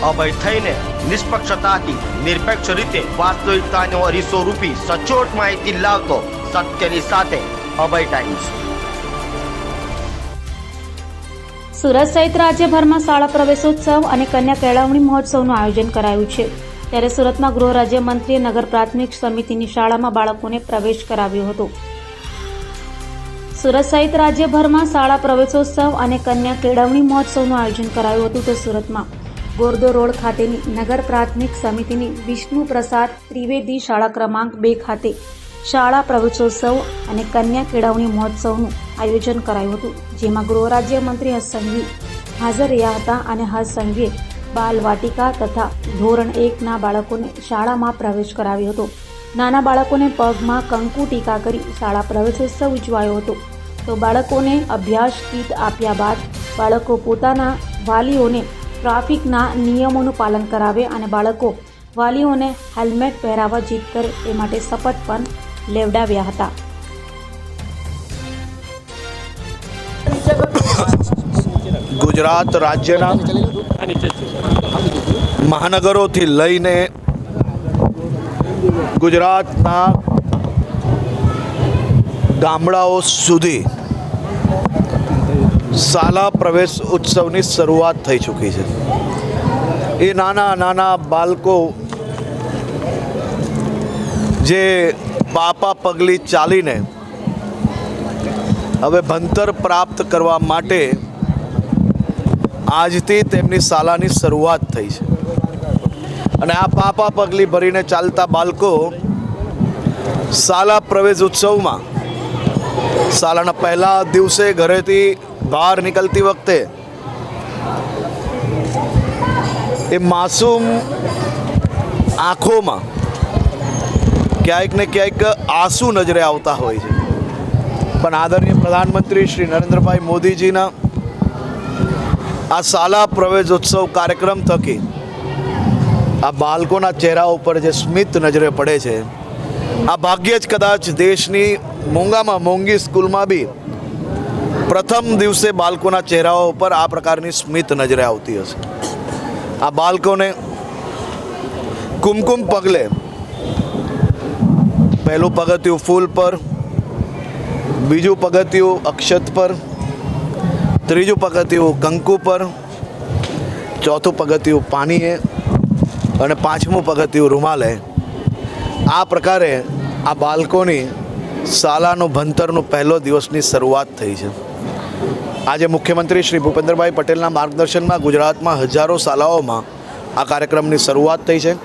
અભય થઈને નિષ્પક્ષતાથી નિરપેક્ષ રીતે વાસ્તવિકતાનો અરીસો રૂપી સચોટ માહિતી લાવતો સત્યની સાથે અભય ટાઈમ્સ। સુરત સહિત રાજ્યભરમાં શાળા પ્રવેશોત્સવ અને કન્યા કેળવણી મહોત્સવનું આયોજન કરાયું છે। ત્યારે સુરતમાં ગૃહ રાજ્યમંત્રીએ નગર પ્રાથમિક સમિતિની શાળામાં બાળકોને પ્રવેશ કરાવ્યો હતો। સુરત સહિત રાજ્યભરમાં શાળા પ્રવેશોત્સવ અને કન્યા કેળવણી મહોત્સવનું આયોજન કરાયું હતું। તો સુરતમાં ગોરદો રોડ ખાતેની નગર પ્રાથમિક સમિતિની વિષ્ણુ પ્રસાદ ત્રિવેદી શાળા ક્રમાંક 2 ખાતે શાળા પ્રવેશોત્સવ અને કન્યા કેળવણી મહોત્સવનું આયોજન કરાયું હતું, જેમાં ગૃહ રાજ્યમંત્રી હર્ષ સંઘવી હાજર રહ્યા હતા અને હર્ષ સંઘવીએ બાલ વાટિકા તથા ધોરણ 1ના બાળકોને શાળામાં પ્રવેશ કરાવ્યો હતો। નાના બાળકોને પગમાં કંકુ ટીકા કરી શાળા પ્રવેશોત્સવ ઉજવાયો હતો। તો બાળકોને અભ્યાસ કીટ આપ્યા બાદ બાળકો પોતાના વાલીઓને ટ્રાફિકના નિયમોનું પાલન કરાવે અને બાળકો વાલીઓને હેલ્મેટ પહેરાવવા જીદ કરે તે માટે શપથ પણ લેવડાવ્યા હતા। ગુજરાત રાજ્યના મહાનગરોથી લઈને ગુજરાતના ગામડાઓ સુધી શાળા પ્રવેશ ઉત્સવની શરૂઆત થઈ ચૂકી છે। એ નાના નાના બાળકો જે પાપા પગલી ચાલીને હવે ભણતર પ્રાપ્ત કરવા માટે આજથી તેમની શાળાની શરૂઆત થઈ છે અને આ પાપા પગલી ભરીને ચાલતા બાળકો શાળા પ્રવેશ ઉત્સવમાં શાળાના પહેલા દિવસે ઘરેથી બહાર નીકળતી વખતે એ માસૂમ આંખોમાં ક્યાંક ને ક્યાંક આંસુ નજરે આવતા હોય છે, પણ આદરણીય પ્રધાનમંત્રી શ્રી નરેન્દ્રભાઈ મોદીજીના આ શાળા પ્રવેશ ઉત્સવ કાર્યક્રમ થકી આ બાળકોના ચહેરા ઉપર જે સ્મિત નજરે પડે છે, આ ભાગ્યે જ કદાચ દેશની મોંઘામાં મોંઘી સ્કૂલમાં બી પ્રથમ દિવસે બાળકોના ચહેરાઓ ઉપર આ પ્રકારની સ્મિત નજરે આવતી હશે। આ બાળકોને કુમકુમ પગલે પહેલું પગથિયું ફૂલ પર, બીજું પગથિયું અક્ષત પર, ત્રીજું પગથિયું કંકુ પર, ચોથું પગથિયું પાણીએ અને પાંચમું પગથિયું રૂમાલે। આ પ્રકારે આ બાળકોની શાળાનું ભણતરનું પહેલો દિવસની શરૂઆત થઈ છે। આજે મુખ્યમંત્રી શ્રી ભૂપેન્દ્રભાઈ પટેલના માર્ગદર્શનમાં ગુજરાતમાં હજારો શાળાઓમાં આ કાર્યક્રમની શરૂઆત થઈ છે।